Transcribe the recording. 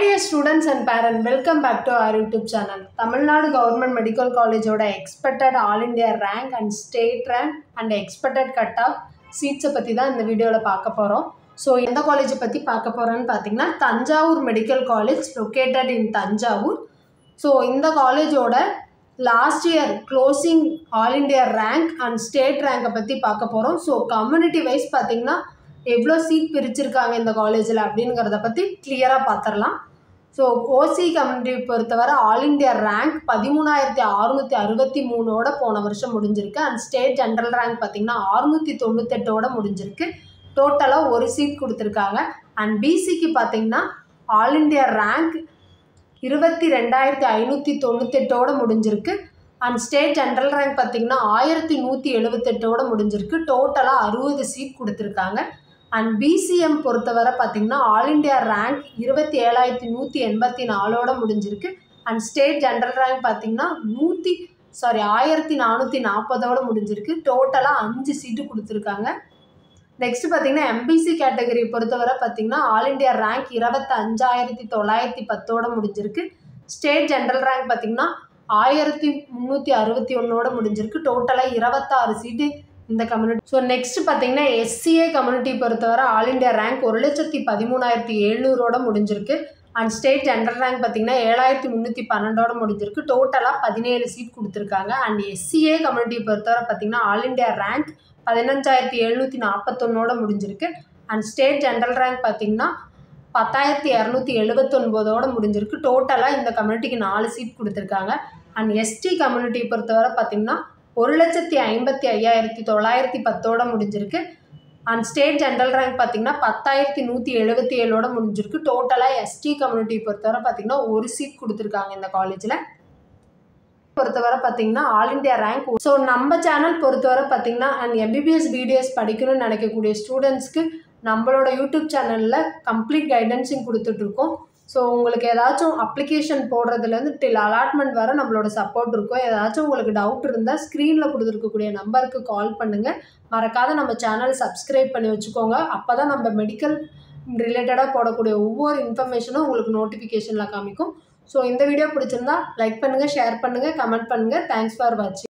dear students and parents, welcome back to our YouTube channel. Tamil Nadu Government Medical College oda expected All India rank and state rank and expected cut-off seats பத்தி தான் இந்த வீடியோல பார்க்க போறோம். So எந்த college பத்தி பார்க்க போறோம்னு பாத்தீங்கன்னா Thanjavur medical college located in Thanjavur. So இந்த காலேஜோட last year closing All India rank and state rank பத்தி பார்க்க போறோம். So community wise பாத்தீங்கன்னா எவ்வளோ சீட் பிரிச்சிருக்காங்க இந்த காலேஜில் அப்படிங்கிறத பற்றி கிளியராக பார்த்துடலாம். ஸோ ஓசி கம்யூனிட்டி பொறுத்தவரை ஆல் இண்டியா ரேங்க் 13,663 போன வருஷம் முடிஞ்சிருக்கு. அண்ட் ஸ்டேட் ஜென்ரல் ரேங்க் பார்த்திங்கன்னா 698 முடிஞ்சிருக்கு. டோட்டலாக ஒரு சீட் கொடுத்துருக்காங்க. அண்ட் பிசிக்கு பார்த்திங்கன்னா ஆல் இண்டியா ரேங்க் 22,598 முடிஞ்சிருக்கு. அண்ட் ஸ்டேட் ஜென்ரல் ரேங்க் பார்த்திங்கன்னா 1178 முடிஞ்சிருக்கு. டோட்டலாக 60 சீட் கொடுத்துருக்காங்க. அண்ட் பிசிஎம் பொறுத்தவரை பார்த்திங்கன்னா ஆல் இண்டியா ரேங்க் 27,184 முடிஞ்சிருக்கு. அண்ட் ஸ்டேட் ஜென்ரல் ரேங்க் பார்த்திங்கன்னா 1440 முடிஞ்சிருக்கு. டோட்டலாக 5 சீட்டு கொடுத்துருக்காங்க. நெக்ஸ்ட் பார்த்திங்கன்னா எம்பிசி கேட்டகரி பொறுத்தவரை பார்த்திங்கன்னா ஆல் இண்டியா ரேங்க் 25,910 முடிஞ்சிருக்கு. ஸ்டேட் ஜென்ரல் ரேங்க் பார்த்திங்கன்னா 1361 முடிஞ்சிருக்கு. டோட்டலாக 26 சீட்டு இந்த கம்யூனிட்டி. ஸோ நெக்ஸ்ட் பார்த்தீங்கன்னா எஸ்சிஏ கம்யூனிட்டி பொறுத்தவரை ஆல் இண்டியா ரேங்க் 1,13,700 முடிஞ்சிருக்கு. அண்ட் ஸ்டேட் ஜென்ரல் ரேங்க் பார்த்தீங்கன்னா 7,312 முடிஞ்சிருக்கு. டோட்டலாக 17 சீட் கொடுத்துருக்காங்க. அண்ட் எஸ்சிஏ கம்யூனிட்டி பொறுத்தவரை பார்த்தீங்கன்னா ஆல் இண்டியா ரேங்க் 15,741 முடிஞ்சிருக்கு. அண்ட் ஸ்டேட் ஜென்ரல் ரேங்க் பார்த்தீங்கன்னா 10,279 முடிஞ்சிருக்கு. டோட்டலாக இந்த கம்யூனிட்டிக்கு 4 சீட் கொடுத்துருக்காங்க. அண்ட் எஸ்டி கம்யூனிட்டி பொறுத்தவரை பார்த்தீங்கன்னா 1,55,910 முடிஞ்சிருக்கு. அண்ட் ஸ்டேட் ஜென்ரல் ரேங்க் பார்த்தீங்கன்னா 10,177 முடிஞ்சிருக்கு. டோட்டலாக எஸ்டி கம்யூனிட்டி பொறுத்தவரை பார்த்தீங்கன்னா ஒரு சீட் கொடுத்துருக்காங்க இந்த காலேஜில். பொறுத்தவரை பார்த்தீங்கன்னா ஆல் இண்டியா ரேங்க். ஸோ நம்ம சேனல் பொறுத்தவரை பார்த்தீங்கன்னா அண்ட் எம்பிபிஎஸ் பிடிஎஸ் படிக்கணும்னு நினைக்கக்கூடிய ஸ்டூடெண்ட்ஸ்க்கு நம்மளோட யூடியூப் சேனலில் கம்ப்ளீட் கைடன்ஸிங் கொடுத்துட்ருக்கோம். ஸோ உங்களுக்கு ஏதாச்சும் அப்ளிகேஷன் போடுறதுலேருந்து டில் அலாட்மெண்ட் வர நம்மளோட சப்போர்ட் இருக்கும். ஏதாச்சும் உங்களுக்கு டவுட் இருந்தால் ஸ்க்ரீனில் கொடுத்துருக்கக்கூடிய நம்பருக்கு கால் பண்ணுங்கள். மறக்காத நம்ம சேனலை சப்ஸ்கிரைப் பண்ணி வச்சுக்கோங்க. அப்போ தான் நம்ம மெடிக்கல் ரிலேட்டடாக போடக்கூடிய ஒவ்வொரு இன்ஃபர்மேஷனும் உங்களுக்கு நோட்டிஃபிகேஷனில் காமிக்கும். ஸோ இந்த வீடியோ பிடிச்சிருந்தா லைக் பண்ணுங்கள், ஷேர் பண்ணுங்கள், கமெண்ட் பண்ணுங்கள். தேங்க்ஸ் ஃபார் வாட்சிங்.